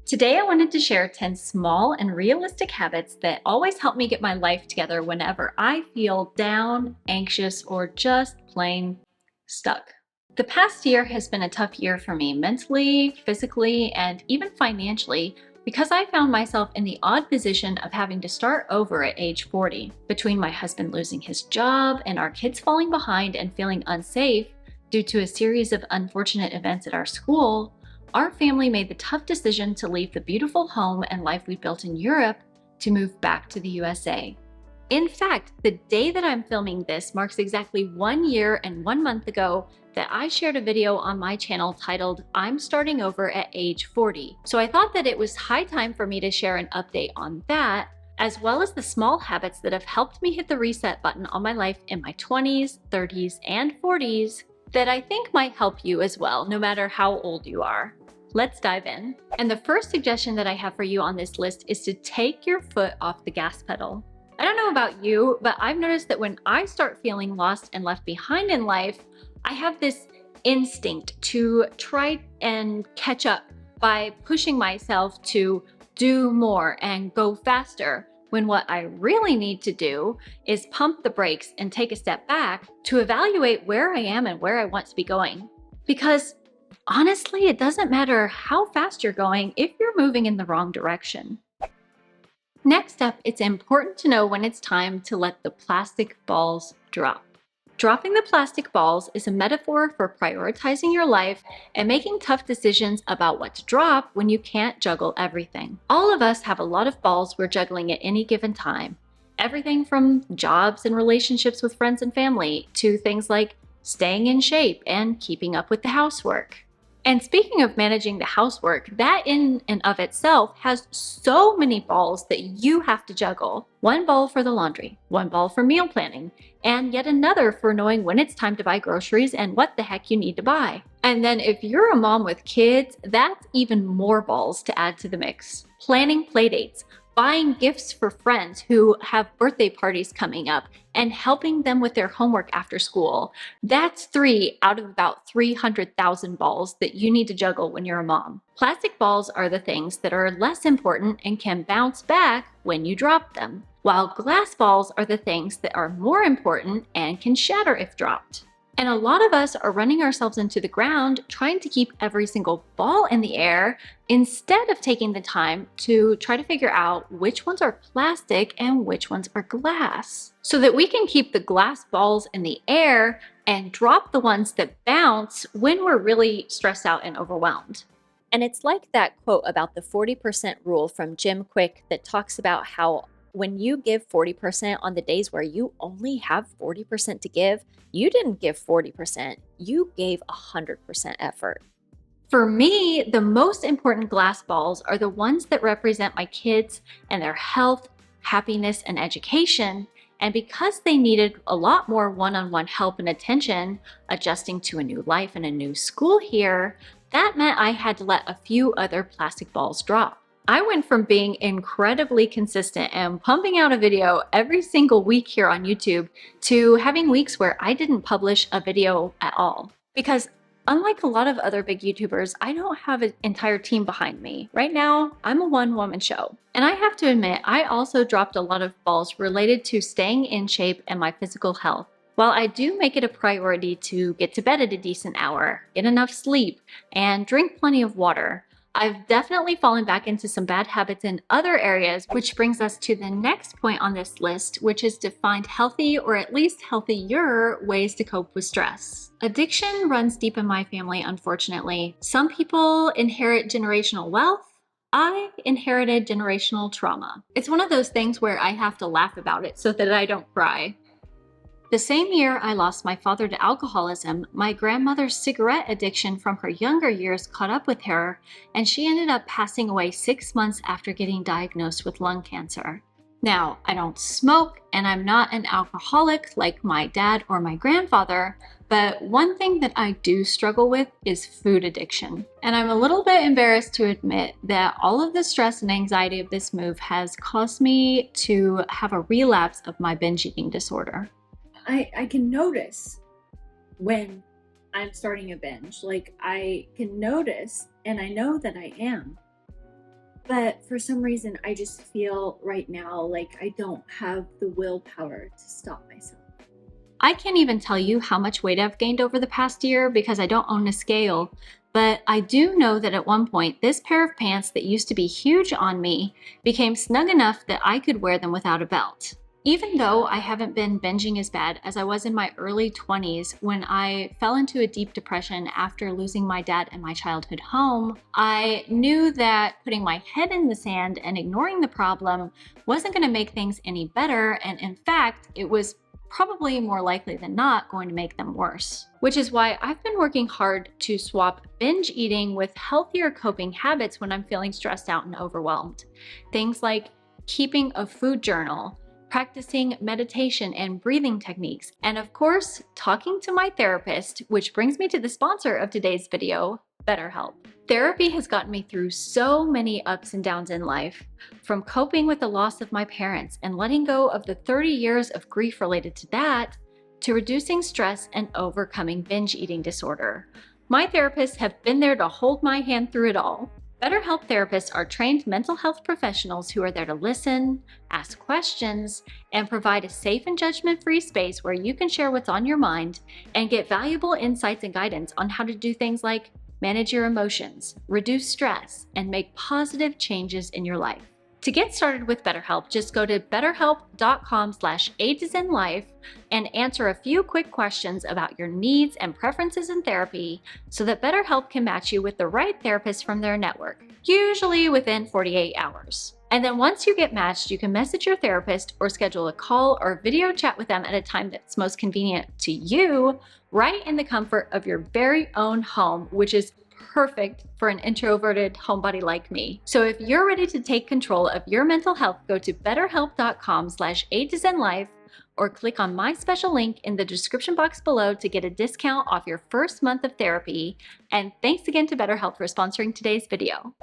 Today, I wanted to share 10 small and realistic habits that always help me get my life together whenever I feel down, anxious, or just plain stuck. The past year has been a tough year for me mentally, physically, and even financially because I found myself in the odd position of having to start over at age 40. Between my husband losing his job and our kids falling behind and feeling unsafe due to a series of unfortunate events at our school, our family made the tough decision to leave the beautiful home and life we built in Europe to move back to the USA. In fact, the day that I'm filming this marks exactly 1 year and 1 month ago that I shared a video on my channel titled, "I'm Starting Over at Age 40." So I thought that it was high time for me to share an update on that, as well as the small habits that have helped me hit the reset button on my life in my 20s, 30s, and 40s that I think might help you as well, no matter how old you are. Let's dive in. And the first suggestion that I have for you on this list is to take your foot off the gas pedal. I don't know about you, but I've noticed that when I start feeling lost and left behind in life, I have this instinct to try and catch up by pushing myself to do more and go faster, when what I really need to do is pump the brakes and take a step back to evaluate where I am and where I want to be going. Because honestly, it doesn't matter how fast you're going if you're moving in the wrong direction. Next up, it's important to know when it's time to let the plastic balls drop. Dropping the plastic balls is a metaphor for prioritizing your life and making tough decisions about what to drop when you can't juggle everything. All of us have a lot of balls we're juggling at any given time. Everything from jobs and relationships with friends and family to things like staying in shape and keeping up with the housework. And speaking of managing the housework, that in and of itself has so many balls that you have to juggle. One ball for the laundry, one ball for meal planning, and yet another for knowing when it's time to buy groceries and what the heck you need to buy. And then if you're a mom with kids, that's even more balls to add to the mix. Planning playdates, buying gifts for friends who have birthday parties coming up, and helping them with their homework after school. That's 3 out of about 300,000 balls that you need to juggle when you're a mom. Plastic balls are the things that are less important and can bounce back when you drop them, while glass balls are the things that are more important and can shatter if dropped. And a lot of us are running ourselves into the ground trying to keep every single ball in the air instead of taking the time to try to figure out which ones are plastic and which ones are glass, so that we can keep the glass balls in the air and drop the ones that bounce when we're really stressed out and overwhelmed. And it's like that quote about the 40% rule from Jim Quick that talks about how when you give 40% on the days where you only have 40% to give, you didn't give 40%, you gave 100% effort. For me, the most important glass balls are the ones that represent my kids and their health, happiness, and education. And because they needed a lot more one-on-one help and attention, adjusting to a new life and a new school here, that meant I had to let a few other plastic balls drop. I went from being incredibly consistent and pumping out a video every single week here on YouTube to having weeks where I didn't publish a video at all. Because unlike a lot of other big YouTubers, I don't have an entire team behind me. Right now, I'm a one-woman show. And I have to admit, I also dropped a lot of balls related to staying in shape and my physical health. While I do make it a priority to get to bed at a decent hour, get enough sleep, and drink plenty of water, I've definitely fallen back into some bad habits in other areas, which brings us to the next point on this list, which is to find healthy or at least healthier ways to cope with stress. Addiction runs deep in my family, unfortunately. Some people inherit generational wealth. I inherited generational trauma. It's one of those things where I have to laugh about it so that I don't cry. The same year I lost my father to alcoholism, my grandmother's cigarette addiction from her younger years caught up with her, and she ended up passing away 6 months after getting diagnosed with lung cancer. Now, I don't smoke, and I'm not an alcoholic like my dad or my grandfather, but one thing that I do struggle with is food addiction. And I'm a little bit embarrassed to admit that all of the stress and anxiety of this move has caused me to have a relapse of my binge eating disorder. I can notice when I'm starting a binge. Like, I can notice, and I know that I am. But for some reason, I just feel right now like I don't have the willpower to stop myself. I can't even tell you how much weight I've gained over the past year because I don't own a scale, but I do know that at one point, this pair of pants that used to be huge on me became snug enough that I could wear them without a belt. Even though I haven't been binging as bad as I was in my early 20s when I fell into a deep depression after losing my dad and my childhood home, I knew that putting my head in the sand and ignoring the problem wasn't going to make things any better, and in fact, it was probably more likely than not going to make them worse. Which is why I've been working hard to swap binge eating with healthier coping habits when I'm feeling stressed out and overwhelmed. Things like keeping a food journal, practicing meditation and breathing techniques, and of course, talking to my therapist, which brings me to the sponsor of today's video, BetterHelp. Therapy has gotten me through so many ups and downs in life, from coping with the loss of my parents and letting go of the 30 years of grief related to that, to reducing stress and overcoming binge eating disorder. My therapists have been there to hold my hand through it all. BetterHelp therapists are trained mental health professionals who are there to listen, ask questions, and provide a safe and judgment-free space where you can share what's on your mind and get valuable insights and guidance on how to do things like manage your emotions, reduce stress, and make positive changes in your life. To get started with BetterHelp, just go to betterhelp.com/A2ZenLife and answer a few quick questions about your needs and preferences in therapy so that BetterHelp can match you with the right therapist from their network, usually within 48 hours. And then once you get matched, you can message your therapist or schedule a call or video chat with them at a time that's most convenient to you, right in the comfort of your very own home, which is perfect for an introverted homebody like me. So if you're ready to take control of your mental health, go to betterhelp.com/A2ZenLife or click on my special link in the description box below to get a discount off your first month of therapy. And thanks again to BetterHelp for sponsoring today's video.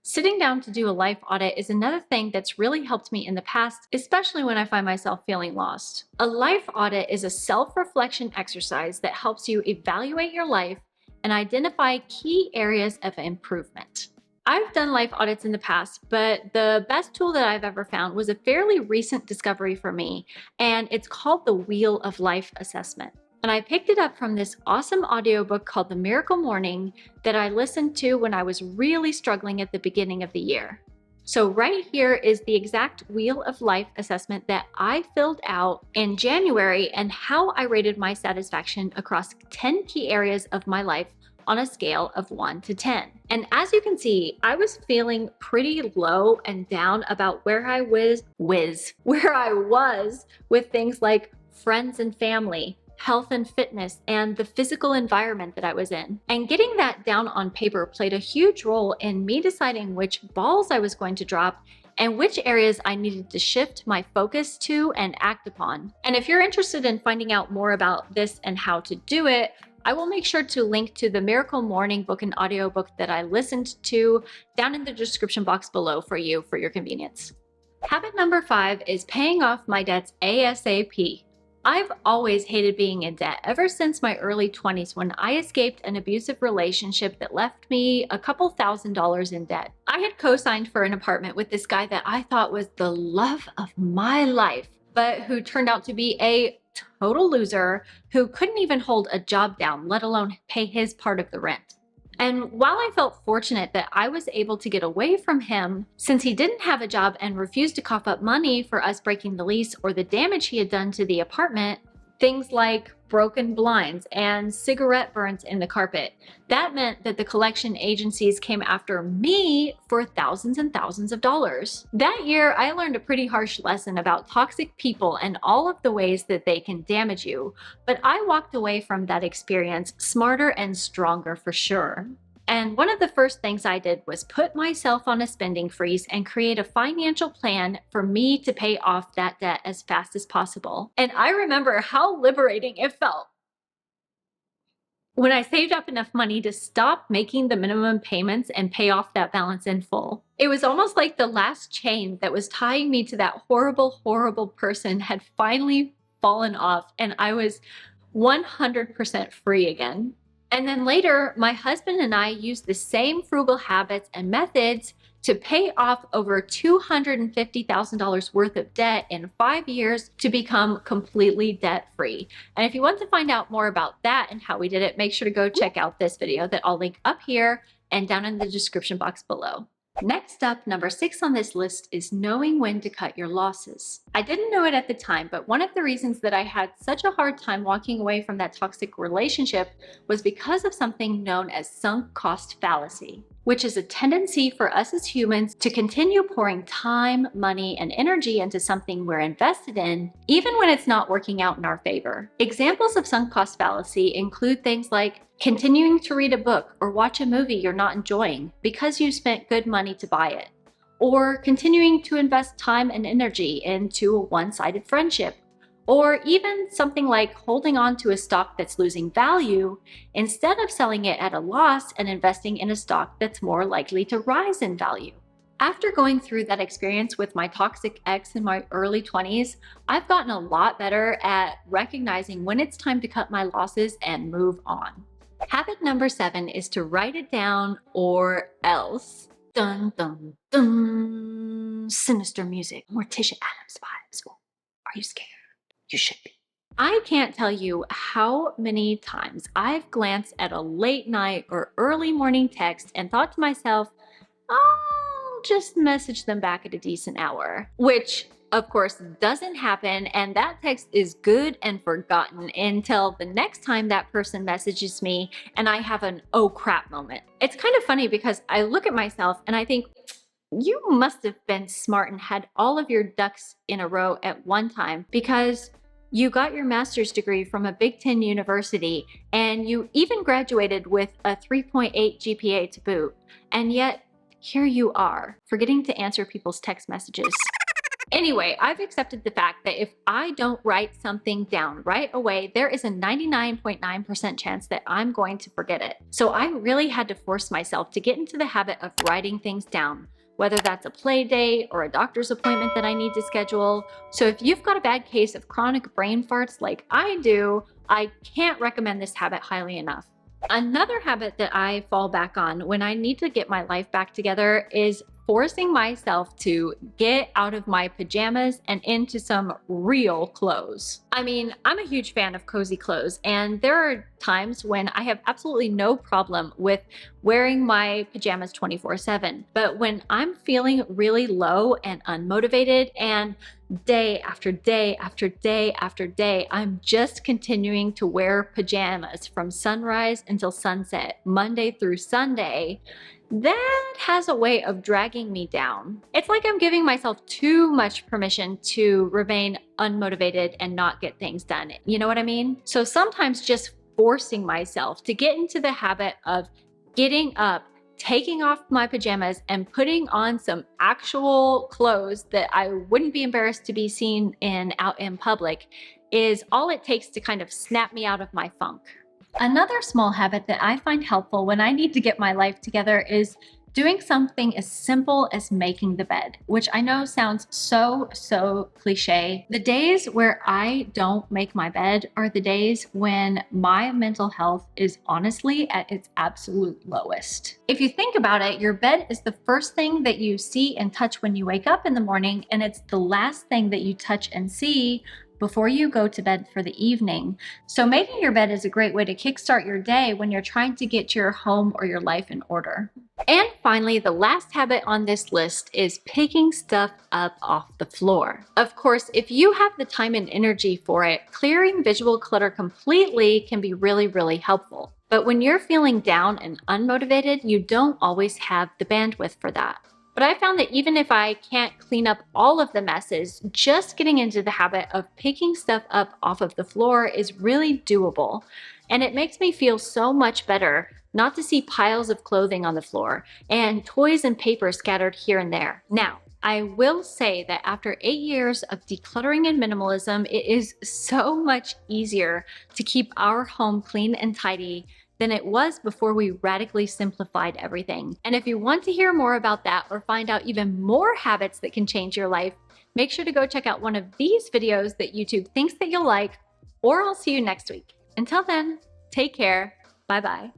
Sitting down to do a life audit is another thing that's really helped me in the past, especially when I find myself feeling lost. A life audit is a self-reflection exercise that helps you evaluate your life and identify key areas of improvement. I've done life audits in the past, but the best tool that I've ever found was a fairly recent discovery for me, and it's called the Wheel of Life Assessment. And I picked it up from this awesome audiobook called The Miracle Morning that I listened to when I was really struggling at the beginning of the year. So right here is the exact Wheel of Life assessment that I filled out in January and how I rated my satisfaction across 10 key areas of my life on a scale of 1 to 10. And as you can see, I was feeling pretty low and down about where I was with things like friends and family, health and fitness, and the physical environment that I was in. And getting that down on paper played a huge role in me deciding which balls I was going to drop and which areas I needed to shift my focus to and act upon. And if you're interested in finding out more about this and how to do it, I will make sure to link to the Miracle Morning book and audiobook that I listened to down in the description box below for you for your convenience. Habit number 5 is paying off my debts ASAP. I've always hated being in debt ever since my early 20s when I escaped an abusive relationship that left me a couple $1,000s in debt. I had co-signed for an apartment with this guy that I thought was the love of my life, but who turned out to be a total loser who couldn't even hold a job down, let alone pay his part of the rent. And while I felt fortunate that I was able to get away from him, since he didn't have a job and refused to cough up money for us breaking the lease or the damage he had done to the apartment, things like broken blinds and cigarette burns in the carpet, that meant that the collection agencies came after me for thousands and thousands of dollars. That year, I learned a pretty harsh lesson about toxic people and all of the ways that they can damage you, but I walked away from that experience smarter and stronger for sure. And one of the first things I did was put myself on a spending freeze and create a financial plan for me to pay off that debt as fast as possible. And I remember how liberating it felt when I saved up enough money to stop making the minimum payments and pay off that balance in full. It was almost like the last chain that was tying me to that horrible, horrible person had finally fallen off, and I was 100% free again. And then later, my husband and I used the same frugal habits and methods to pay off over $250,000 worth of debt in 5 years to become completely debt-free. And if you want to find out more about that and how we did it, make sure to go check out this video that I'll link up here and down in the description box below. Next up, number 6 on this list is knowing when to cut your losses. I didn't know it at the time, but one of the reasons that I had such a hard time walking away from that toxic relationship was because of something known as sunk cost fallacy, which is a tendency for us as humans to continue pouring time, money, and energy into something we're invested in, even when it's not working out in our favor. Examples of sunk cost fallacy include things like continuing to read a book or watch a movie you're not enjoying because you spent good money to buy it, or continuing to invest time and energy into a one-sided friendship, or even something like holding on to a stock that's losing value instead of selling it at a loss and investing in a stock that's more likely to rise in value. After going through that experience with my toxic ex in my early 20s, I've gotten a lot better at recognizing when it's time to cut my losses and move on. Habit number 7 is to write it down or else. Dun dun dun. Sinister music, Morticia Adams vibes. Are you scared? You should be. I can't tell you how many times I've glanced at a late night or early morning text and thought to myself, I'll just message them back at a decent hour, which of course doesn't happen, and that text is good and forgotten until the next time that person messages me and I have an oh crap moment. It's kind of funny because I look at myself and I think, you must have been smart and had all of your ducks in a row at one time, because you got your master's degree from a Big Ten university and you even graduated with a 3.8 GPA to boot. And yet, here you are, forgetting to answer people's text messages. Anyway, I've accepted the fact that if I don't write something down right away, there is a 99.9% chance that I'm going to forget it. So I really had to force myself to get into the habit of writing things down, whether that's a play date or a doctor's appointment that I need to schedule. So if you've got a bad case of chronic brain farts like I do, I can't recommend this habit highly enough. Another habit that I fall back on when I need to get my life back together is forcing myself to get out of my pajamas and into some real clothes. I mean, I'm a huge fan of cozy clothes, and there are times when I have absolutely no problem with wearing my pajamas 24/7. But when I'm feeling really low and unmotivated, and day after day after day after day, I'm just continuing to wear pajamas from sunrise until sunset, Monday through Sunday, that has a way of dragging me down. It's like I'm giving myself too much permission to remain unmotivated and not get things done. You know what I mean? So sometimes just forcing myself to get into the habit of getting up, taking off my pajamas, and putting on some actual clothes that I wouldn't be embarrassed to be seen in out in public is all it takes to kind of snap me out of my funk. Another small habit that I find helpful when I need to get my life together is doing something as simple as making the bed, which I know sounds so cliche. The days where I don't make my bed are the days when my mental health is honestly at its absolute lowest. If you think about it, your bed is the first thing that you see and touch when you wake up in the morning, and it's the last thing that you touch and see before you go to bed for the evening. So making your bed is a great way to kickstart your day when you're trying to get your home or your life in order. And finally, the last habit on this list is picking stuff up off the floor. Of course, if you have the time and energy for it, clearing visual clutter completely can be really helpful. But when you're feeling down and unmotivated, you don't always have the bandwidth for that. But I found that even if I can't clean up all of the messes, just getting into the habit of picking stuff up off of the floor is really doable. And it makes me feel so much better not to see piles of clothing on the floor and toys and paper scattered here and there. Now, I will say that after 8 years of decluttering and minimalism, it is so much easier to keep our home clean and tidy than it was before we radically simplified everything. And if you want to hear more about that or find out even more habits that can change your life, make sure to go check out one of these videos that YouTube thinks that you'll like, or I'll see you next week. Until then, take care. Bye bye.